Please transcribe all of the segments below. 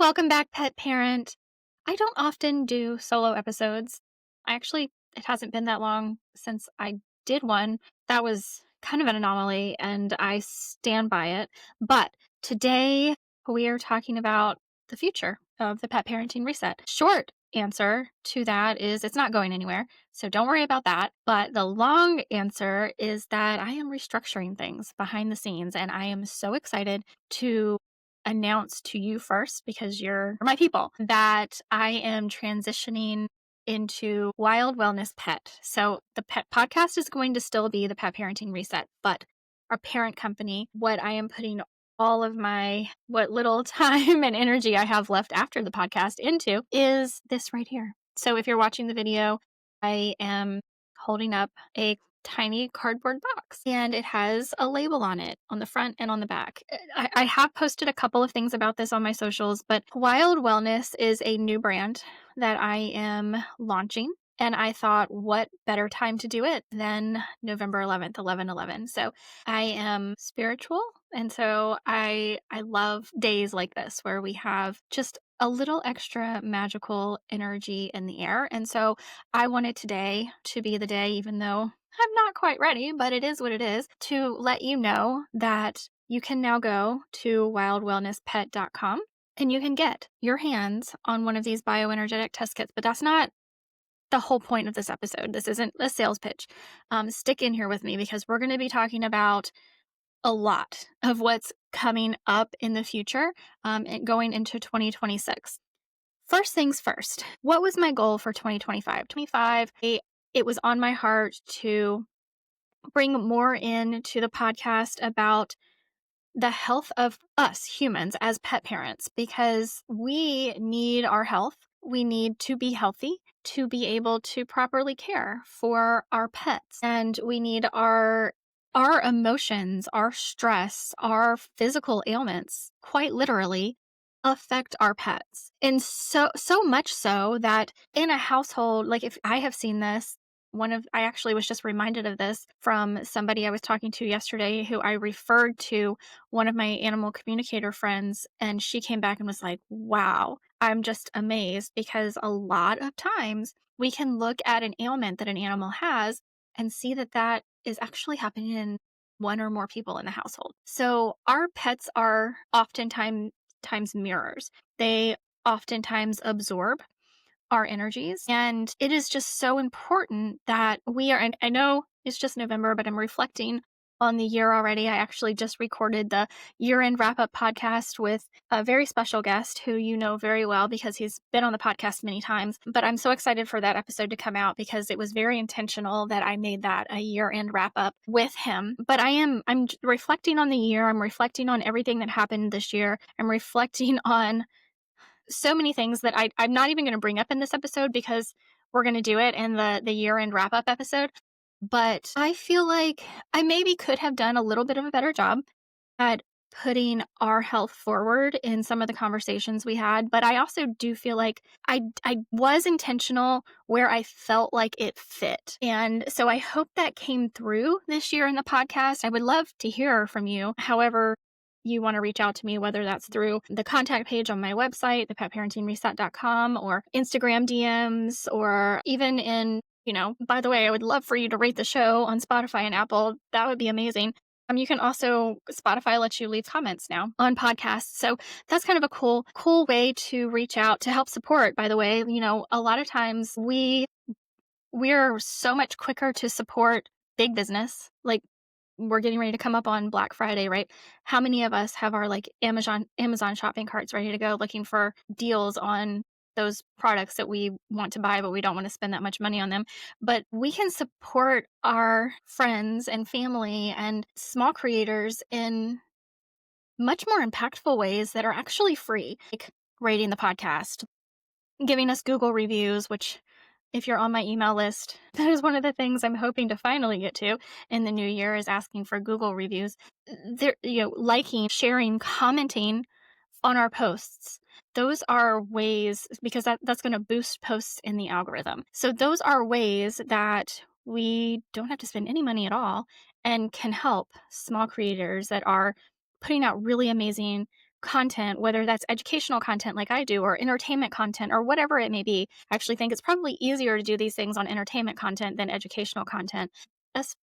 Welcome back, pet parent. I don't often do solo episodes. It hasn't been that long since I did one. That was kind of an anomaly, and I stand by it. But today we are talking about the future of the pet parenting reset. Short answer to that is it's not going anywhere. So don't worry about that. But the long answer is that I am restructuring things behind the scenes, and I am so excited to announce to you first, because you're my people, that I am transitioning into Wild Wellness Pet. So the pet podcast is going to still be the Pet Parenting Reset, but our parent company, what I am putting all of what little time and energy I have left after the podcast into is this right here. So if you're watching the video, I am holding up a tiny cardboard box, and it has a label on it on the front and on the back. I have posted a couple of things about this on my socials, but Wild Wellness is a new brand that I am launching. And I thought, what better time to do it than November 11th, 11/11. So I am spiritual. And so I love days like this where we have just a little extra magical energy in the air. And so I wanted today to be the day, even though I'm not quite ready, but it is what it is, to let you know that you can now go to wildwellnesspet.com and you can get your hands on one of these bioenergetic test kits. But that's not the whole point of this episode. This isn't a sales pitch. Stick in here with me because we're going to be talking about a lot of what's coming up in the future and going into 2026. First things first, what was my goal for 2025? 25, it was on my heart to bring more into the podcast about the health of us humans as pet parents, because we need our health. We need to be healthy to be able to properly care for our pets. And we need our emotions, our stress, our physical ailments, quite literally affect our pets. And so much so that in a household, like if I have seen this, I actually was just reminded of this from somebody I was talking to yesterday who I referred to one of my animal communicator friends, and she came back and was like, wow, I'm just amazed, because a lot of times we can look at an ailment that an animal has and see that that is actually happening in one or more people in the household. So our pets are oftentimes mirrors. They oftentimes absorb our energies. And it is just so important that and I know it's just November, but I'm reflecting on the year already. I actually just recorded the year-end wrap-up podcast with a very special guest who you know very well because he's been on the podcast many times. But I'm so excited for that episode to come out because it was very intentional that I made that a year-end wrap-up with him. But I'm reflecting on the year. I'm reflecting on everything that happened this year. I'm reflecting on so many things that I'm not even going to bring up in this episode because we're going to do it in the year-end wrap-up episode. But I feel like I maybe could have done a little bit of a better job at putting our health forward in some of the conversations we had. But I also do feel like I was intentional where I felt like it fit. And so I hope that came through this year in the podcast. I would love to hear from you. However, you want to reach out to me, whether that's through the contact page on my website, thepetparentingreset.com, or Instagram DMs, or even by the way, I would love for you to rate the show on Spotify and Apple. That would be amazing. You can also, Spotify lets you leave comments now on podcasts. So that's kind of a cool way to reach out to help support. By the way, a lot of times we're so much quicker to support big business. Like, we're getting ready to come up on Black Friday, right? How many of us have our Amazon shopping carts ready to go looking for deals on those products that we want to buy, but we don't want to spend that much money on them? But we can support our friends and family and small creators in much more impactful ways that are actually free, like rating the podcast, giving us Google reviews, which, if you're on my email list, that is one of the things I'm hoping to finally get to in the new year, is asking for Google reviews. They're, liking, sharing, commenting on our posts. Those are ways, because that's going to boost posts in the algorithm. So those are ways that we don't have to spend any money at all and can help small creators that are putting out really amazing content, whether that's educational content like I do, or entertainment content, or whatever it may be. I actually think it's probably easier to do these things on entertainment content than educational content. Us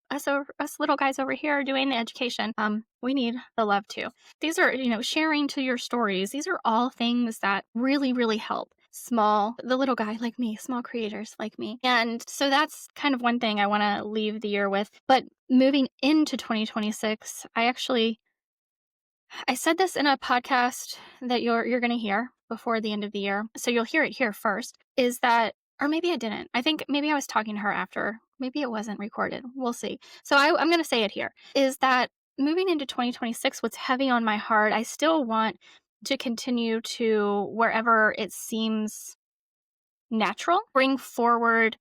little guys over here doing the education, we need the love too. These are, sharing to your stories. These are all things that really, really help the little guy like me, small creators like me. And so that's kind of one thing I want to leave the year with. But moving into 2026, I said this in a podcast that you're going to hear before the end of the year. So you'll hear it here first, is that, or maybe I didn't. I think maybe I was talking to her after. Maybe it wasn't recorded. We'll see. So I'm going to say it here, is that moving into 2026, what's heavy on my heart, I still want to continue to, wherever it seems natural, bring forward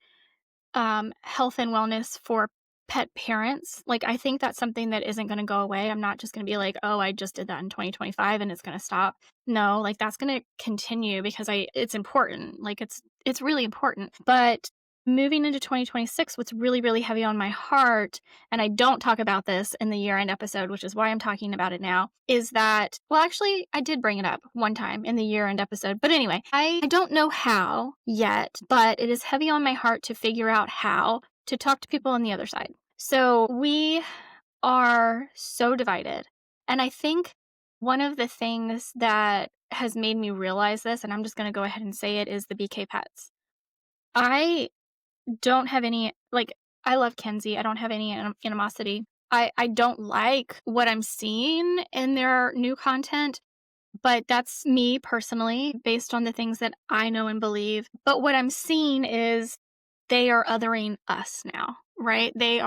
health and wellness for pet parents. Like, I think that's something that isn't going to go away. I'm not just going to be like, oh, I just did that in 2025 and it's going to stop. No, like, that's going to continue because it's important. Like, it's really important. But moving into 2026, what's really, really heavy on my heart, and I don't talk about this in the year-end episode, which is why I'm talking about it now, is that, well, actually, I did bring it up one time in the year-end episode. But anyway, I don't know how yet, but it is heavy on my heart to figure out how to talk to people on the other side. So we are so divided. And I think one of the things that has made me realize this, and I'm just going to go ahead and say it, is the BK pets. I don't have any, like, I love Kenzie. I don't have any animosity. I don't like what I'm seeing in their new content, but that's me personally, based on the things that I know and believe. But what I'm seeing is they are othering us now, right? They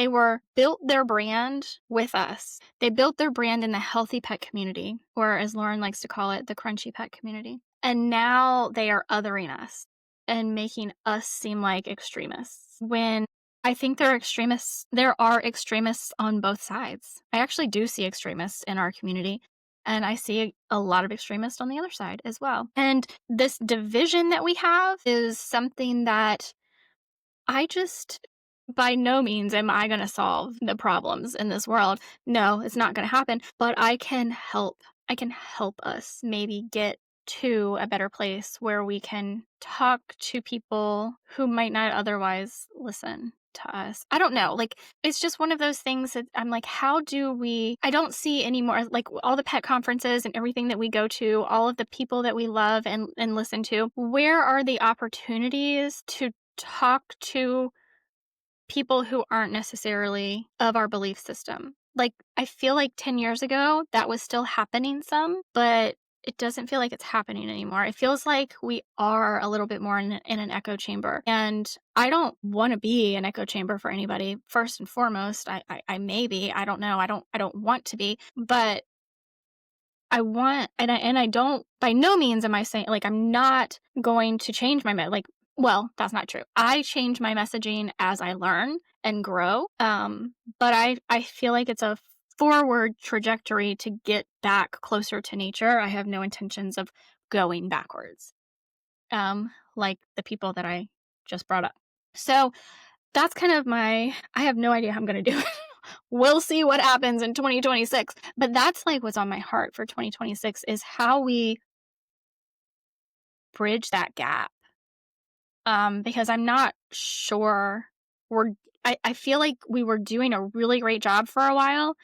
were built their brand with us. They built their brand in the healthy pet community, or as Lauren likes to call it, the crunchy pet community. And now they are othering us and making us seem like extremists, when I think they're extremists. There are extremists on both sides. I actually do see extremists in our community, and I see a lot of extremists on the other side as well. And this division that we have is something that by no means am I going to solve the problems in this world. No, it's not going to happen, but I can help. I can help us maybe get to a better place where we can talk to people who might not otherwise listen to us. I don't know. Like, it's just one of those things that I'm like, I don't see anymore, like, all the pet conferences and everything that we go to, all of the people that we love and listen to. Where are the opportunities to talk to people who aren't necessarily of our belief system? Like, I feel like 10 years ago that was still happening some, but it doesn't feel like it's happening anymore. It feels like we are a little bit more in an echo chamber. And I don't want to be an echo chamber for anybody. First and foremost, I may be. I don't know. I don't want to be, but I want, and I don't, by no means am I saying, like, I'm not going to change well, that's not true. I change my messaging as I learn and grow. But I feel like it's a forward trajectory to get back closer to nature. I have no intentions of going backwards. Like the people that I just brought up. So that's kind of I have no idea how I'm going to do it. We'll see what happens in 2026. But that's like what's on my heart for 2026, is how we bridge that gap. Because I'm not sure I feel like we were doing a really great job for a while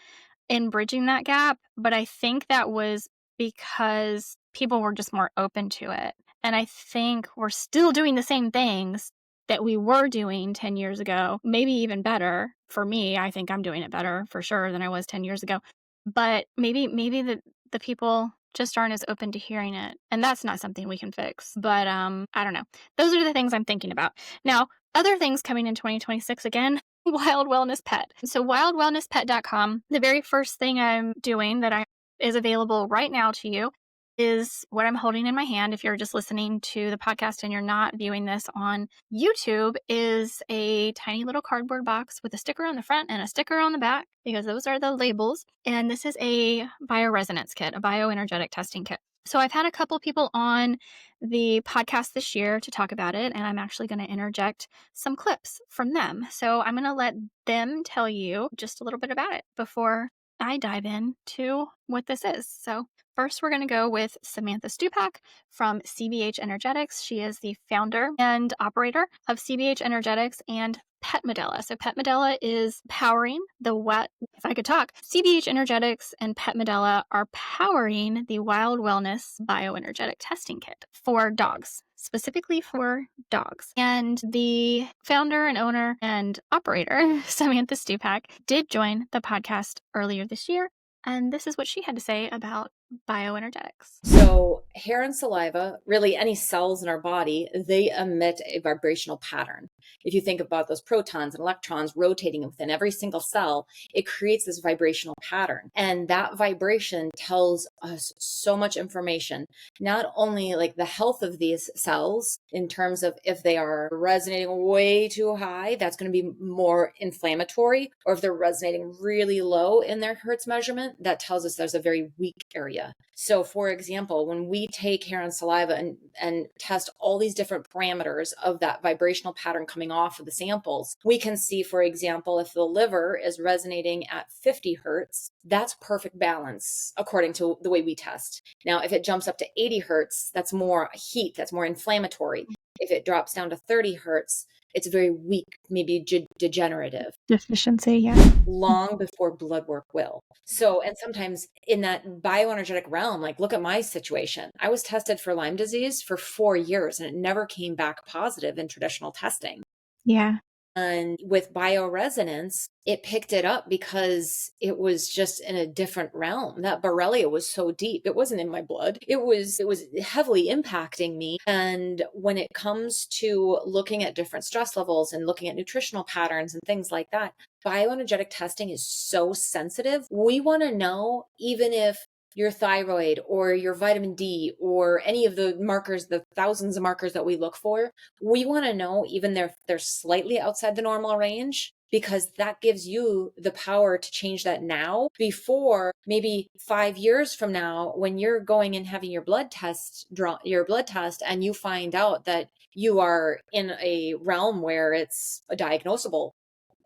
in bridging that gap, but I think that was because people were just more open to it. And I think we're still doing the same things that we were doing 10 years ago, maybe even better. For me, I think I'm doing it better for sure than I was 10 years ago. But maybe the people just aren't as open to hearing it. And that's not something we can fix. But I don't know. Those are the things I'm thinking about. Now, other things coming in 2026 again, Wild Wellness Pet. So wildwellnesspet.com, the very first thing I'm doing that is available right now to you is what I'm holding in my hand. If you're just listening to the podcast and you're not viewing this on YouTube, is a tiny little cardboard box with a sticker on the front and a sticker on the back, because those are the labels. And this is a bioresonance kit, a bioenergetic testing kit. So I've had a couple people on the podcast this year to talk about it, and I'm actually going to interject some clips from them. So I'm going to let them tell you just a little bit about it before I dive into what this is. So First, we're going to go with Samantha Stupak from CBH Energetics. She is the founder and operator of CBH Energetics and Pet Medela. So Pet Medela is powering if I could talk, CBH Energetics and Pet Medela are powering the Wild Wellness Bioenergetic Testing Kit for dogs, specifically for dogs. And the founder and owner and operator, Samantha Stupak, did join the podcast earlier this year. And this is what she had to say about bioenergetics. So hair and saliva, really any cells in our body, they emit a vibrational pattern. If you think about those protons and electrons rotating within every single cell, it creates this vibrational pattern. And that vibration tells us so much information, not only like the health of these cells in terms of if they are resonating way too high, that's going to be more inflammatory, or if they're resonating really low in their Hertz measurement, that tells us there's a very weak area. So for example, when we take hair and saliva and test all these different parameters of that vibrational pattern coming off of the samples, we can see, for example, if the liver is resonating at 50 Hertz, that's perfect balance according to the way we test. Now, if it jumps up to 80 Hertz, that's more heat, that's more inflammatory. If it drops down to 30 Hertz, it's very weak, maybe degenerative. Deficiency, yeah. Long before blood work will. So, and sometimes in that bioenergetic realm, like look at my situation. I was tested for Lyme disease for 4 years and it never came back positive in traditional testing. Yeah. And with bioresonance, it picked it up because it was just in a different realm. That Borrelia was so deep. It wasn't in my blood. It was heavily impacting me. And when it comes to looking at different stress levels and looking at nutritional patterns and things like that, bioenergetic testing is so sensitive. We want to know, even if your thyroid or your vitamin D or any of the markers, the thousands of markers that we look for, we want to know even they're slightly outside the normal range, because that gives you the power to change that now before maybe 5 years from now, when you're going and having your blood test and you find out that you are in a realm where it's a diagnosable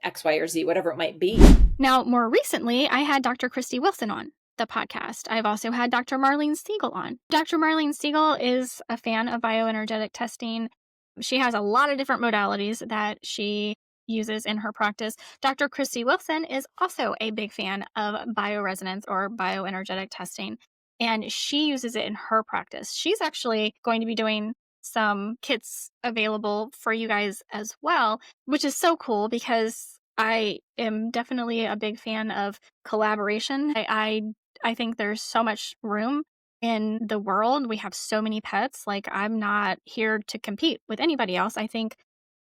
X, Y, or Z, whatever it might be. Now, more recently, I had Dr. Christy Wilson on the podcast. I've also had Dr. Marlene Siegel on. Dr. Marlene Siegel is a fan of bioenergetic testing. She has a lot of different modalities that she uses in her practice. Dr. Christy Wilson is also a big fan of bioresonance or bioenergetic testing, and she uses it in her practice. She's actually going to be doing some kits available for you guys as well, which is so cool because I am definitely a big fan of collaboration. I think there's so much room in the world. We have so many pets. Like, I'm not here to compete with anybody else. I think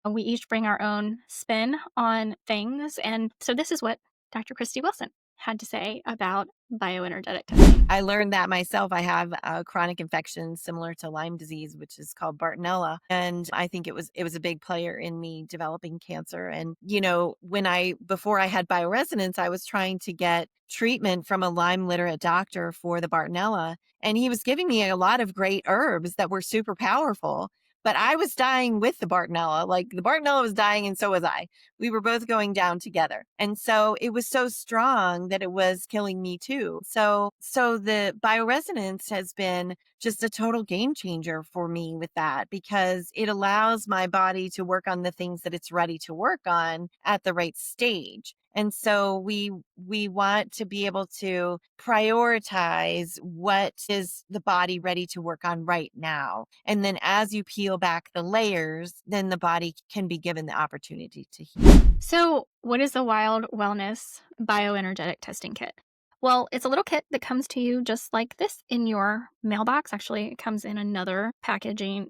we each bring our own spin on things. And so this is what Dr. Christy Wilson had to say about bioenergetic testing. I learned that myself. I have a chronic infection similar to Lyme disease, which is called Bartonella. And I think it was a big player in me developing cancer. And, before I had bioresonance, I was trying to get treatment from a Lyme literate doctor for the Bartonella. And he was giving me a lot of great herbs that were super powerful. But I was dying with the Bartonella. Like, the Bartonella was dying and so was I. We were both going down together. And so it was so strong that it was killing me too. So the bioresonance has been just a total game changer for me with that, because it allows my body to work on the things that it's ready to work on at the right stage. And so we want to be able to prioritize what is the body ready to work on right now. And then as you peel back the layers, then the body can be given the opportunity to heal. So, what is the Wild Wellness Bioenergetic Testing Kit? Well, it's a little kit that comes to you just like this in your mailbox. Actually, it comes in another packaging.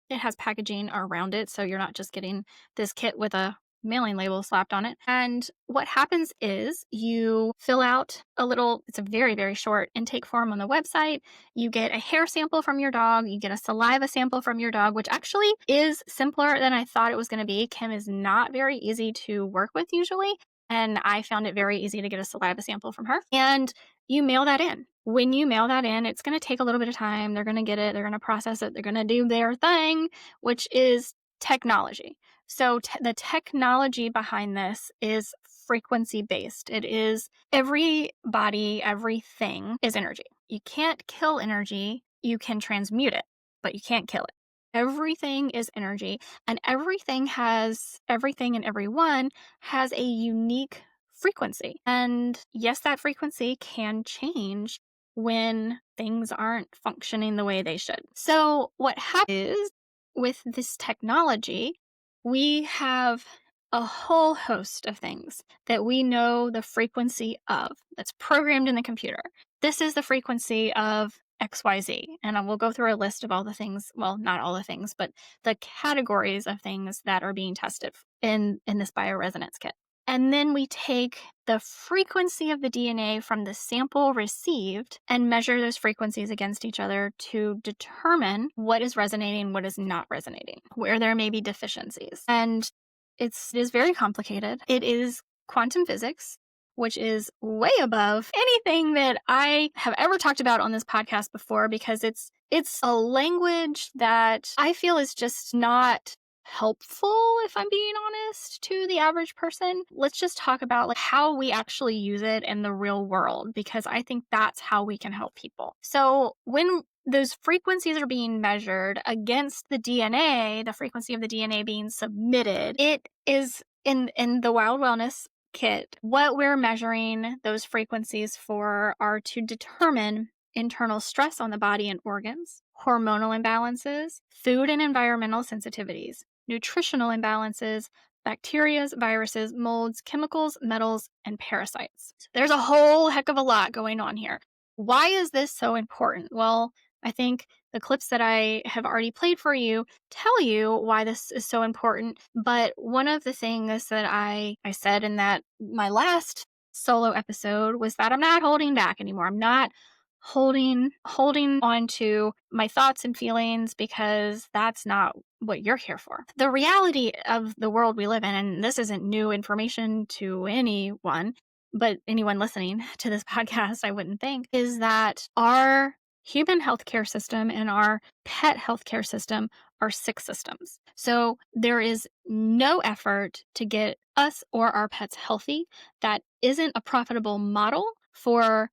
It has packaging around it, so you're not just getting this kit with a mailing label slapped on it. And what happens is you fill out it's a very, very short intake form on the website. You get a hair sample from your dog. You get a saliva sample from your dog, which actually is simpler than I thought it was going to be. Kim is not very easy to work with usually, and I found it very easy to get a saliva sample from her. And you mail that in. When you mail that in, it's going to take a little bit of time. They're going to get it. They're going to process it. They're going to do their thing, which is technology. So the technology behind this is frequency based. It is every body, everything is energy. You can't kill energy. You can transmute it, but you can't kill it. Everything is energy, and everything and everyone has a unique frequency. And yes, that frequency can change when things aren't functioning the way they should. So, what happens is with this technology, we have a whole host of things that we know the frequency of that's programmed in the computer. This is the frequency of XYZ. And I will go through a list of all the things, well, not all the things, but the categories of things that are being tested in this bioresonance kit. And then we take the frequency of the DNA from the sample received and measure those frequencies against each other to determine what is resonating, what is not resonating, where there may be deficiencies. And it is very complicated. It is quantum physics, which is way above anything that I have ever talked about on this podcast before, because it's a language that I feel is just not helpful, if I'm being honest, to the average person. Let's just talk about like how we actually use it in the real world, because I think that's how we can help people. So when those frequencies are being measured against the DNA, the frequency of the DNA being submitted, it is in the Wild Wellness kit. What we're measuring those frequencies for are to determine internal stress on the body and organs, hormonal imbalances, food and environmental sensitivities, nutritional imbalances, bacteria, viruses, molds, chemicals, metals, and parasites. There's a whole heck of a lot going on here. Why is this so important? Well, I think the clips that I have already played for you tell you why this is so important. But one of the things that I said in that my last solo episode was that I'm not holding back anymore. I'm not holding on to my thoughts and feelings, because that's not what you're here for. The reality of the world we live in, and this isn't new information to anyone, but anyone listening to this podcast, I wouldn't think, is that our human healthcare system and our pet healthcare system are sick systems. So there is no effort to get us or our pets healthy that isn't a profitable model for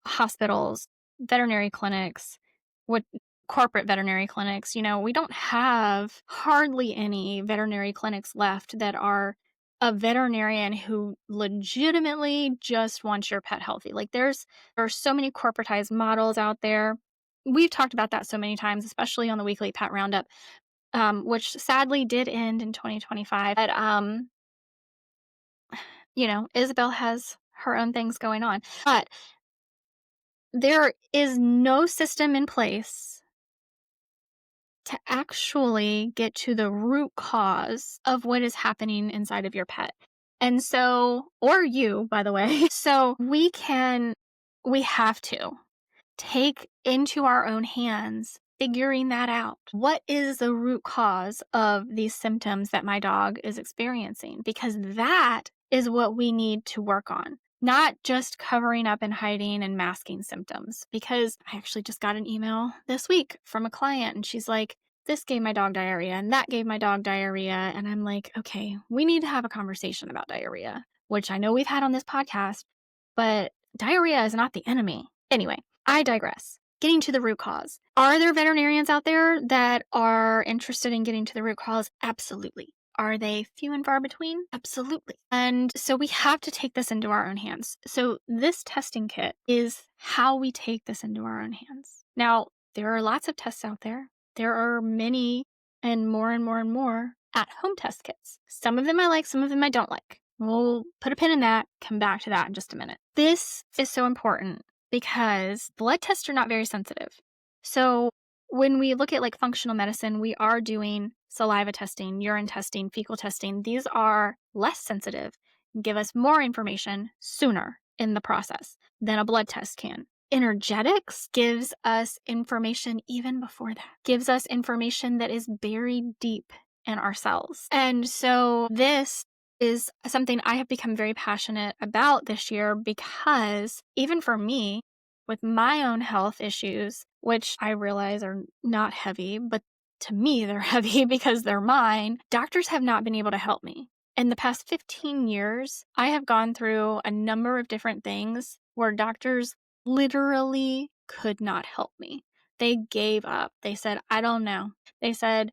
hospitals, veterinary clinics, what corporate veterinary clinics. We don't have hardly any veterinary clinics left that are a veterinarian who legitimately just wants your pet healthy. Like there are so many corporatized models out there. We've talked about that so many times, especially on the weekly pet roundup, which sadly did end in 2025. But Isabel has her own things going on. But there is no system in place to actually get to the root cause of what is happening inside of your pet. And so, or you, by the way. So we have to take into our own hands figuring that out. What is the root cause of these symptoms that my dog is experiencing? Because that is what we need to work on, not just covering up and hiding and masking symptoms. Because I actually just got an email this week from a client, and she's like, this gave my dog diarrhea and that gave my dog diarrhea. And I'm like, okay, we need to have a conversation about diarrhea, which I know we've had on this podcast, but diarrhea is not the enemy. Anyway, I digress. Getting to the root cause. Are there veterinarians out there that are interested in getting to the root cause? Absolutely. Are they few and far between? Absolutely. And so we have to take this into our own hands. So this testing kit is how we take this into our own hands. Now, there are lots of tests out there. There are many and more and more and more at-home test kits. Some of them I like, some of them I don't like. We'll put a pin in that, come back to that in just a minute. This is so important because blood tests are not very sensitive. So when we look at like functional medicine, we are doing saliva testing, urine testing, fecal testing. These are less sensitive, give us more information sooner in the process than a blood test can. Energetics gives us information even before that, gives us information that is buried deep in our cells. And so this is something I have become very passionate about this year, because even for me, with my own health issues, which I realize are not heavy, but to me they're heavy because they're mine, doctors have not been able to help me. In the past 15 years, I have gone through a number of different things where doctors literally could not help me. They gave up. They said, I don't know. They said,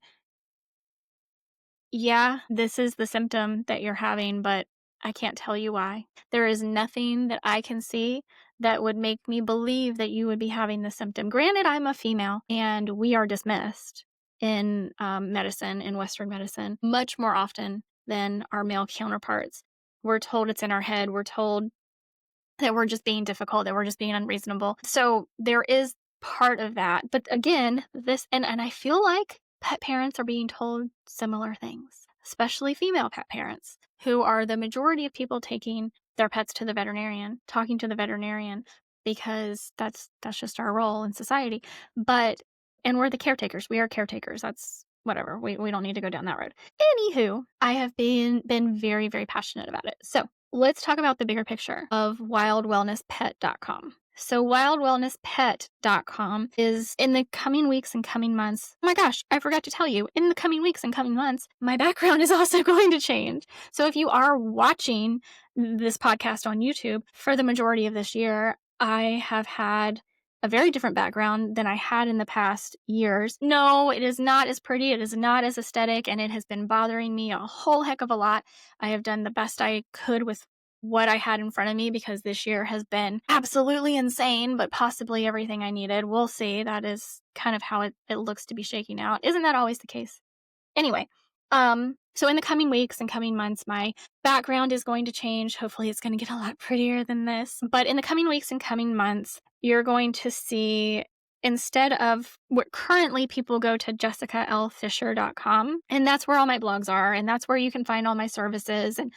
yeah, this is the symptom that you're having, but I can't tell you why. There is nothing that I can see that would make me believe that you would be having this symptom. Granted, I'm a female and we are dismissed in medicine, in Western medicine, much more often than our male counterparts. We're told it's in our head. We're told that we're just being difficult, that we're just being unreasonable. So there is part of that. But again, and I feel like pet parents are being told similar things, especially female pet parents, who are the majority of people taking their pets to the veterinarian, talking to the veterinarian, because that's just our role in society. But and we're the caretakers. We are caretakers. That's whatever. We don't need to go down that road. Anywho, I have been very, very passionate about it. So let's talk about the bigger picture of wildwellnesspet.com. So wildwellnesspet.com is in the coming weeks and coming months. Oh my gosh, I forgot to tell you, in the coming weeks and coming months, my background is also going to change. So if you are watching this podcast on YouTube, for the majority of this year, I have had a very different background than I had in the past years. No, it is not as pretty, it is not as aesthetic, and it has been bothering me a whole heck of a lot. I have done the best I could with what I had in front of me because this year has been absolutely insane, but possibly everything I needed. We'll see. That is kind of how it looks to be shaking out. Isn't that always the case? Anyway, so in the coming weeks and coming months, my background is going to change. Hopefully it's going to get a lot prettier than this. But in the coming weeks and coming months, you're going to see, instead of what currently people go to jessicalfisher.com, and that's where all my blogs are, and that's where you can find all my services, and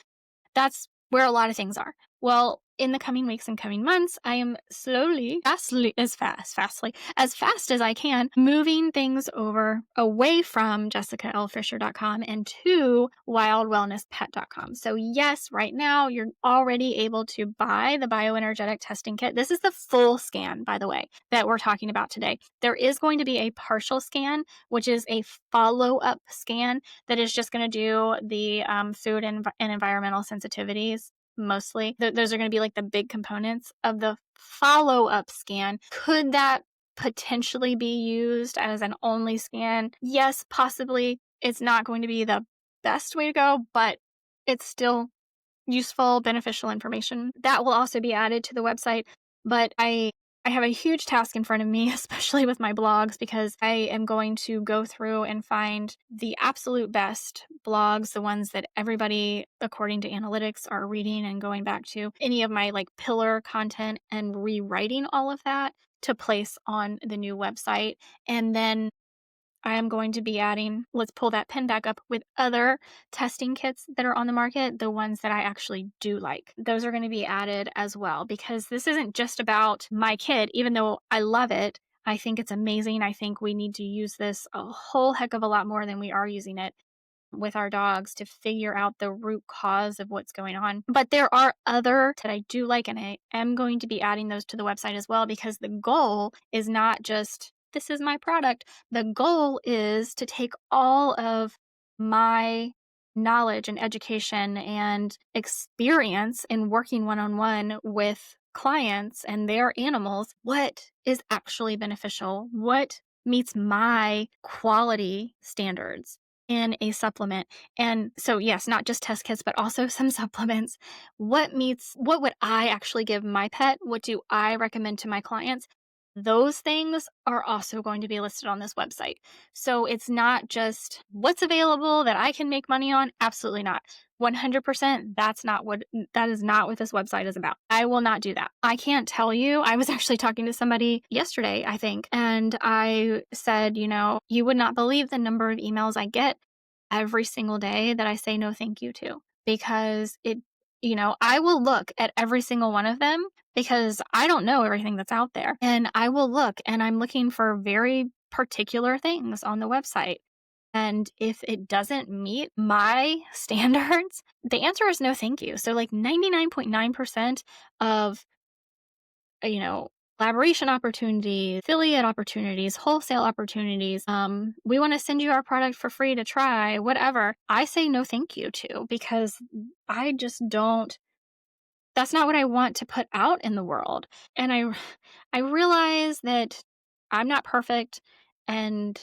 that's where a lot of things are. Well, in the coming weeks and coming months, I am as fast as I can, moving things over away from jessicalfisher.com and to wildwellnesspet.com. So yes, right now you're already able to buy the bioenergetic testing kit. This is the full scan, by the way, that we're talking about today. There is going to be a partial scan, which is a follow-up scan that is just going to do the food and environmental sensitivities mostly. Those are going to be like the big components of the follow-up scan. Could that potentially be used as an only scan? Yes, possibly. It's not going to be the best way to go, but it's still useful, beneficial information. That will also be added to the website, but I have a huge task in front of me, especially with my blogs, because I am going to go through and find the absolute best blogs, the ones that everybody, according to analytics, are reading, and going back to any of my like pillar content and rewriting all of that to place on the new website. And then I am going to be adding, let's pull that pen back up, with other testing kits that are on the market, the ones that I actually do like. Those are going to be added as well, because this isn't just about my kit, even though I love it. I think it's amazing. I think we need to use this a whole heck of a lot more than we are using it with our dogs to figure out the root cause of what's going on. But there are other that I do like, and I am going to be adding those to the website as well, because the goal is not just, this is my product. The goal is to take all of my knowledge and education and experience in working one-on-one with clients and their animals. What is actually beneficial? What meets my quality standards in a supplement? And so, yes, not just test kits, but also some supplements. What would I actually give my pet? What do I recommend to my clients? Those things are also going to be listed on this website. So it's not just what's available that I can make money on. Absolutely not. 100%. That is not what this website is about. I will not do that. I can't tell you. I was actually talking to somebody yesterday, I think, and I said, you would not believe the number of emails I get every single day that I say no thank you to, because I will look at every single one of them, because I don't know everything that's out there. And I will look, and I'm looking for very particular things on the website. And if it doesn't meet my standards, the answer is no thank you. So like 99.9% of, collaboration opportunities, affiliate opportunities, wholesale opportunities, we want to send you our product for free to try, whatever, I say no thank you to, because I just don't, that's not what I want to put out in the world. And I realize that I'm not perfect, and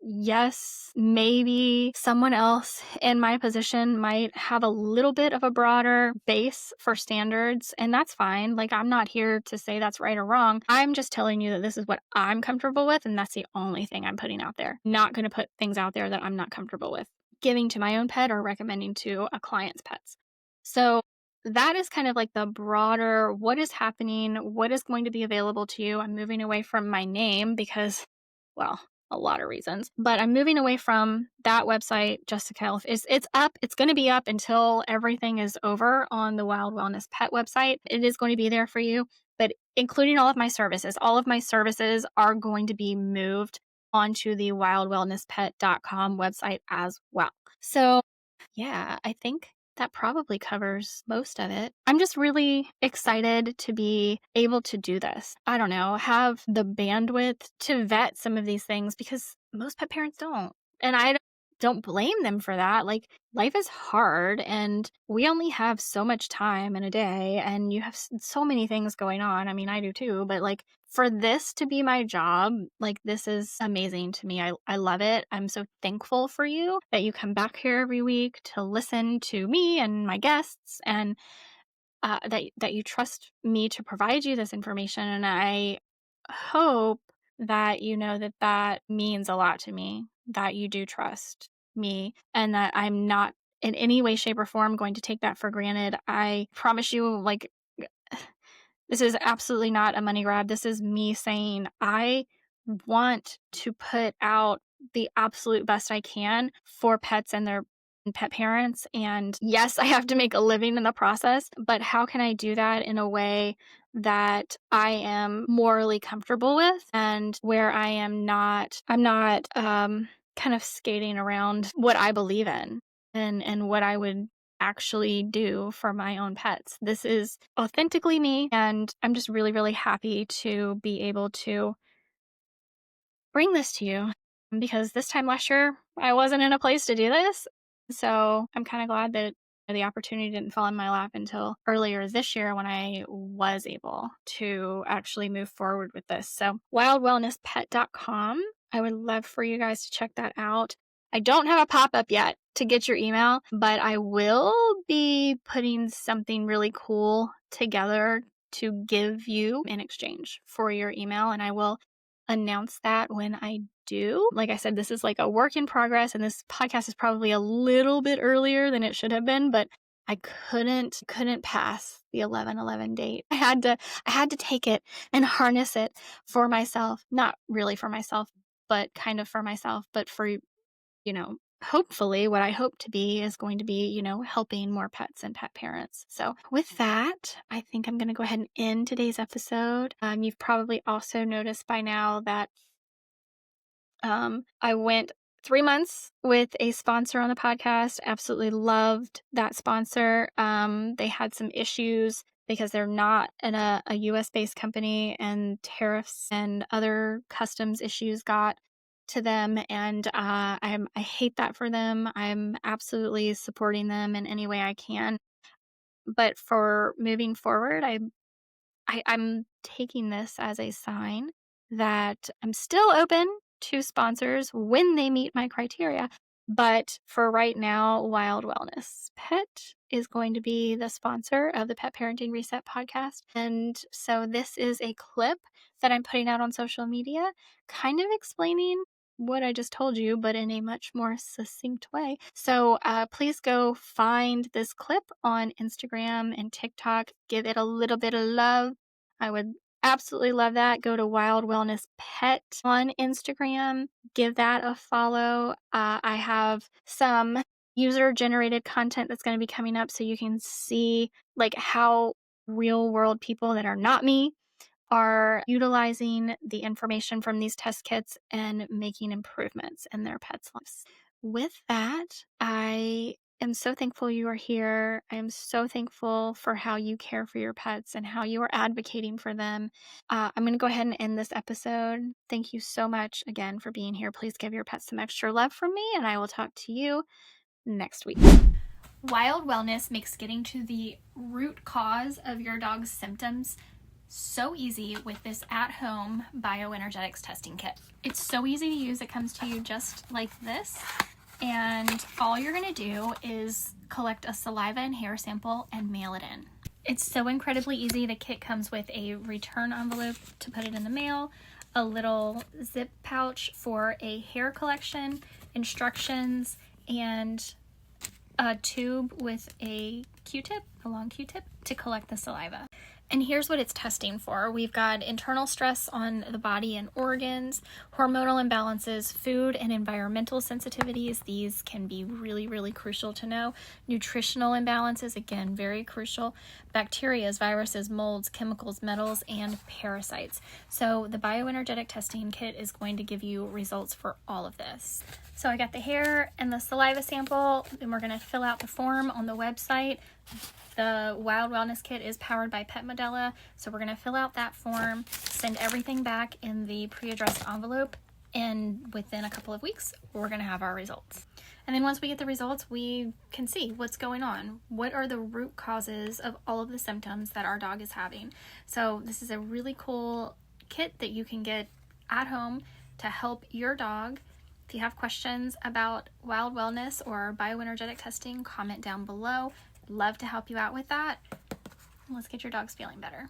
yes, maybe someone else in my position might have a little bit of a broader base for standards, and that's fine. Like, I'm not here to say that's right or wrong. I'm just telling you that this is what I'm comfortable with, and that's the only thing I'm putting out there. Not going to put things out there that I'm not comfortable with giving to my own pet or recommending to a client's pets. So, that is kind of like the broader what is happening, what is going to be available to you. I'm moving away from my name because, well, a lot of reasons, but I'm moving away from that website. Jessica Health is it's up. It's going to be up until everything is over on the Wild Wellness Pet website. It is going to be there for you, but including all of my services. All of my services are going to be moved onto the wildwellnesspet.com website as well. So, yeah, I think that probably covers most of it. I'm just really excited to be able to do this. I don't know, have the bandwidth to vet some of these things because most pet parents don't. And I don't blame them for that. Like, life is hard and we only have so much time in a day, and you have so many things going on. I mean, I do too, but like, for this to be my job, like, this is amazing to me. I love it. I'm so thankful for you that you come back here every week to listen to me and my guests, and that you trust me to provide you this information. And I hope that you know that that means a lot to me, that you do trust me, and that I'm not in any way, shape, or form going to take that for granted. I promise you, like, this is absolutely not a money grab. This is me saying I want to put out the absolute best I can for pets and their pet parents. And yes, I have to make a living in the process, but how can I do that in a way that I am morally comfortable with, and where I'm not kind of skating around what I believe in, and what I would actually do for my own pets. This is authentically me, and I'm just really, really happy to be able to bring this to you, because this time last year I wasn't in a place to do this. So I'm kind of glad that the opportunity didn't fall in my lap until earlier this year when I was able to actually move forward with this. So wildwellnesspet.com. I would love for you guys to check that out. I don't have a pop-up yet to get your email, but I will be putting something really cool together to give you in exchange for your email, and I will announce that when I do. Like I said, this is like a work in progress, and this podcast is probably a little bit earlier than it should have been, but I couldn't pass the 11/11 date. I had to take it and harness it for myself. Not really for myself, but kind of for myself, but for, hopefully what I hope to be is going to be, helping more pets and pet parents. So with that, I think I'm going to go ahead and end today's episode. You've probably also noticed by now that I went 3 months with a sponsor on the podcast. Absolutely loved that sponsor. They had some issues because they're not a US based company, and tariffs and other customs issues got to them. And I hate that for them. I'm absolutely supporting them in any way I can. But for moving forward, I'm taking this as a sign that I'm still open to sponsors when they meet my criteria. But for right now, Wild Wellness Pet is going to be the sponsor of the Pet Parenting Reset podcast. And so this is a clip that I'm putting out on social media, kind of explaining what I just told you, but in a much more succinct way. So please go find this clip on Instagram and TikTok. Give it a little bit of love. I would absolutely love that. Go to Wild Wellness Pet on Instagram. Give that a follow. I have some user generated content that's going to be coming up so you can see like how real world people that are not me are utilizing the information from these test kits and making improvements in their pets' lives. With that, I am so thankful you are here. I am so thankful for how you care for your pets and how you are advocating for them. I'm going to go ahead and end this episode. Thank you so much again for being here. Please give your pets some extra love from me, and I will talk to you next week. Wild Wellness makes getting to the root cause of your dog's symptoms so easy with this at-home bioenergetics testing kit. It's so easy to use. It comes to you just like this, and all you're going to do is collect a saliva and hair sample and mail it in. It's so incredibly easy. The kit comes with a return envelope to put it in the mail, a little zip pouch for a hair collection, instructions, and a tube with a Q-tip, a long Q-tip, to collect the saliva. And here's what it's testing for. We've got internal stress on the body and organs, hormonal imbalances, food and environmental sensitivities. These can be really, really crucial to know. Nutritional imbalances, again, very crucial. Bacteria, viruses, molds, chemicals, metals, and parasites. So the bioenergetic testing kit is going to give you results for all of this. So I got the hair and the saliva sample, and we're going to fill out the form on the website. The Wild Wellness Kit is powered by Pet Modella, so we're going to fill out that form, send everything back in the pre-addressed envelope, and within a couple of weeks, we're going to have our results. And then once we get the results, we can see what's going on. What are the root causes of all of the symptoms that our dog is having? So this is a really cool kit that you can get at home to help your dog. If you have questions about Wild Wellness or bioenergetic testing, comment down below. Love to help you out with that. Let's get your dogs feeling better.